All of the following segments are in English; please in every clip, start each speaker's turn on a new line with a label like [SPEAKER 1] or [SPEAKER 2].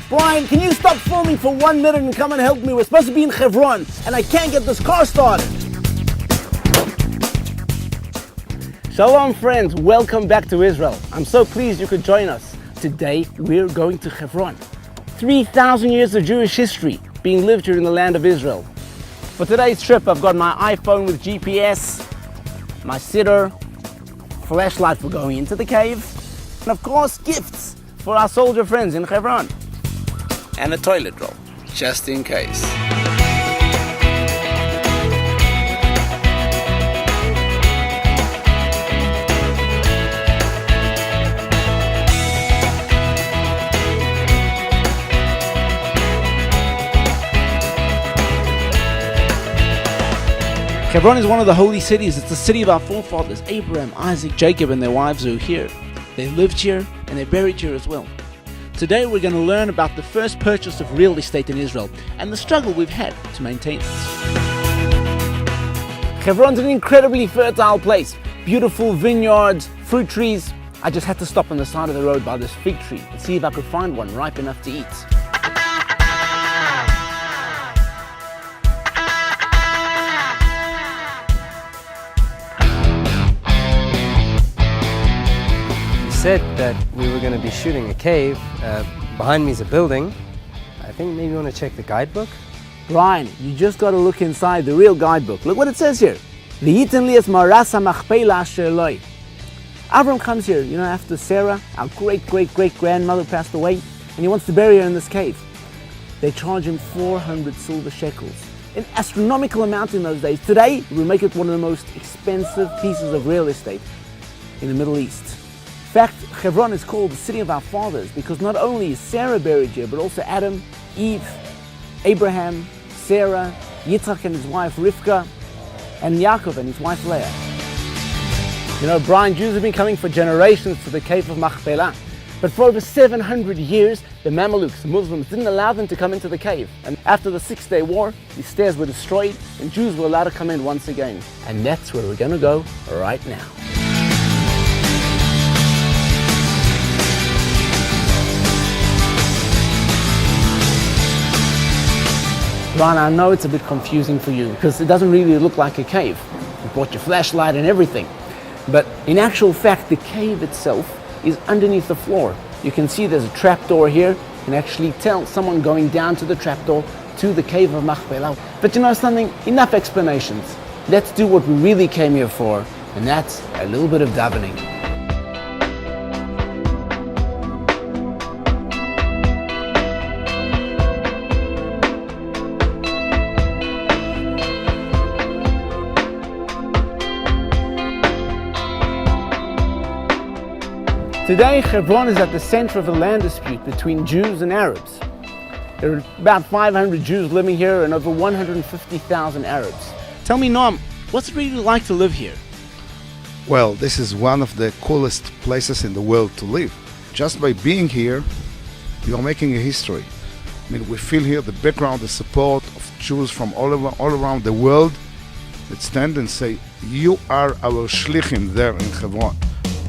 [SPEAKER 1] Brian, can you stop filming for 1 minute and come and help me? We're supposed to be in Hebron, and I can't get this car started. Shalom friends, welcome back to Israel. I'm so pleased you could join us. Today we're going to Hebron. 3,000 years of Jewish history being lived here in the land of Israel. For today's trip I've got my iPhone with GPS, my sitter, flashlight for going into the cave, and of course gifts for our soldier friends in Hebron. And a toilet roll, just in case. Hebron is one of the holy cities. It's the city of our forefathers, Abraham, Isaac, Jacob, and their wives who are here. They lived here and they're buried here as well. Today we're going to learn about the first purchase of real estate in Israel and the struggle we've had to maintain it. Hebron's an incredibly fertile place. Beautiful vineyards, fruit trees. I just had to stop on the side of the road by this fig tree and see if I could find one ripe enough to eat.
[SPEAKER 2] Said that we were going to be shooting a cave. Behind me is a building. I think maybe you want to check the guidebook.
[SPEAKER 1] Brian, you just got to look inside the real guidebook. Look what it says here. Avram comes here, after Sarah, our great-great-great-grandmother passed away, and he wants to bury her in this cave. They charge him 400 silver shekels, an astronomical amount in those days. Today, we make it one of the most expensive pieces of real estate in the Middle East. In fact, Hebron is called the city of our fathers because not only is Sarah buried here, but also Adam, Eve, Abraham, Sarah, Yitzhak and his wife Rivka, and Yaakov and his wife Leah. Brian, Jews have been coming for generations to the cave of Machpelah, but for over 700 years, the Mamelukes, the Muslims, didn't allow them to come into the cave. And after the 6-day war, these stairs were destroyed and Jews were allowed to come in once again. And that's where we're going to go right now. Ron, I know it's a bit confusing for you because it doesn't really look like a cave. You brought your flashlight and everything. But in actual fact, the cave itself is underneath the floor. You can see there's a trapdoor here. You can actually tell someone going down to the trapdoor to the cave of Machpelah. But you know something? Enough explanations. Let's do what we really came here for, and that's a little bit of davening. Today, Hebron is at the center of a land dispute between Jews and Arabs. There are about 500 Jews living here and over 150,000 Arabs. Tell me, Noam, what's it really like to live here?
[SPEAKER 3] Well, this is one of the coolest places in the world to live. Just by being here, you are making a history. We feel here the background, the support of Jews from all around the world that stand and say, you are our shlichim there in Hebron.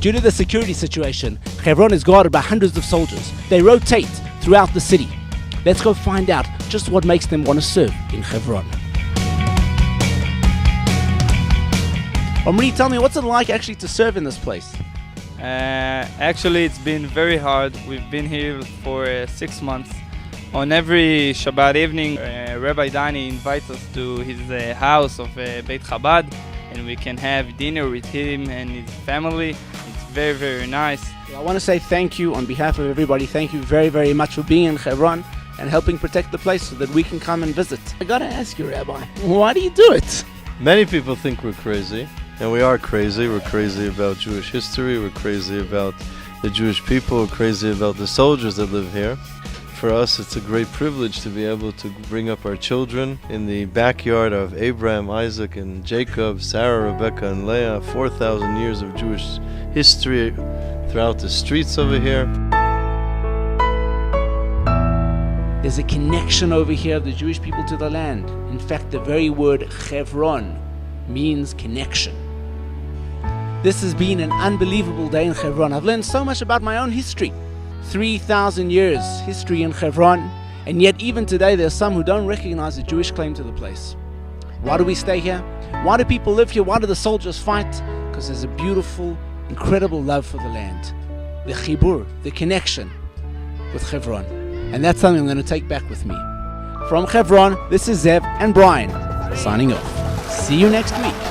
[SPEAKER 1] Due to the security situation, Hebron is guarded by hundreds of soldiers. They rotate throughout the city. Let's go find out just what makes them want to serve in Hebron. Omri, tell me, what's it like actually to serve in this place?
[SPEAKER 4] Actually, it's been very hard. We've been here for 6 months. On every Shabbat evening, Rabbi Dani invites us to his house of Beit Chabad, and we can have dinner with him and his family. It's very, very nice.
[SPEAKER 1] Well, I want to say thank you on behalf of everybody. Thank you very, very much for being in Hebron and helping protect the place so that we can come and visit. I gotta ask you, Rabbi, why do you do it?
[SPEAKER 5] Many people think we're crazy, and we are crazy. We're crazy about Jewish history. We're crazy about the Jewish people. We're crazy about the soldiers that live here. For us, it's a great privilege to be able to bring up our children in the backyard of Abraham, Isaac, and Jacob, Sarah, Rebecca, and Leah. 4,000 years of Jewish history throughout the streets over here.
[SPEAKER 1] There's a connection over here of the Jewish people to the land. In fact, the very word Hebron means connection. This has been an unbelievable day in Hebron. I've learned so much about my own history. 3,000 years history in Hebron, and yet even today there are some who don't recognize the Jewish claim to the place. Why do we stay here? Why do people live here? Why do the soldiers fight? Because there's a beautiful, incredible love for the land. The chibur, the connection with Hebron. And that's something I'm going to take back with me. From Hebron, this is Zev and Brian, signing off. See you next week.